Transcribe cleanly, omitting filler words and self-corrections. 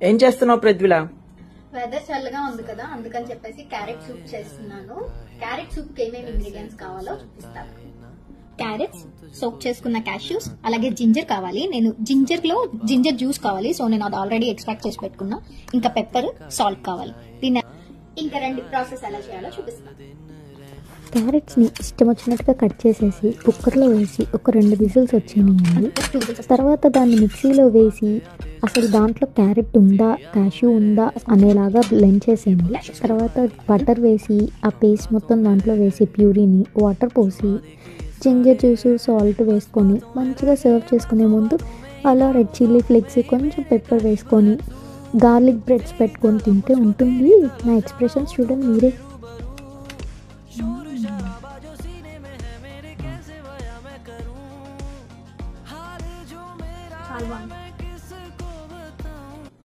ఏం చేస్తున్నావు ప్రజ్వల? వెదర్ చల్లగా ఉంది కదా, అందుకని చెప్పేసి క్యారెట్ సూప్ చేస్తున్నాను. క్యారెట్ సూప్ కి ఏమేమి ఇంగ్రీడియంట్స్ కావాలో చూపిస్తాను. క్యారెట్స్, సోక్ చేసుకున్న క్యాష్యూస్, అలాగే జింజర్ కావాలి. నేను జింజర్ జ్యూస్ కావాలి, సో నేను అది ఆల్రెడీ ఎక్స్ట్రాక్ట్ చేసి పెట్టుకున్నా. ఇంకా పెప్పర్, సాల్ట్ కావాలి. దీన్ని ఇంకా రెండు ప్రాసెస్ ఎలా చేయాలో చూపిస్తాను. క్యారెట్స్ని ఇష్టం వచ్చినట్టుగా కట్ చేసేసి కుక్కర్లో వేసి ఒక 2 విజిల్స్ వచ్చేయండి. తర్వాత దాన్ని మిక్సీలో వేసి అసలు దాంట్లో క్యారెట్ ఉందా క్యాష్యూ ఉందా అనేలాగా బ్లెండ్ చేసేయండి. తర్వాత బటర్ వేసి ఆ పేస్ట్ మొత్తం దాంట్లో వేసి ప్యూరీని వాటర్ పోసి జింజర్ జ్యూసు సాల్ట్ వేసుకొని మంచిగా సర్వ్ చేసుకునే ముందు అలా రెడ్ చిల్లీ ఫ్లేక్స్ కొంచెం పెప్పర్ వేసుకొని గార్లిక్ బ్రెడ్స్ పెట్టుకొని తింటే ఉంటుంది. నా ఎక్స్ప్రెషన్స్ చూడండి మీరే.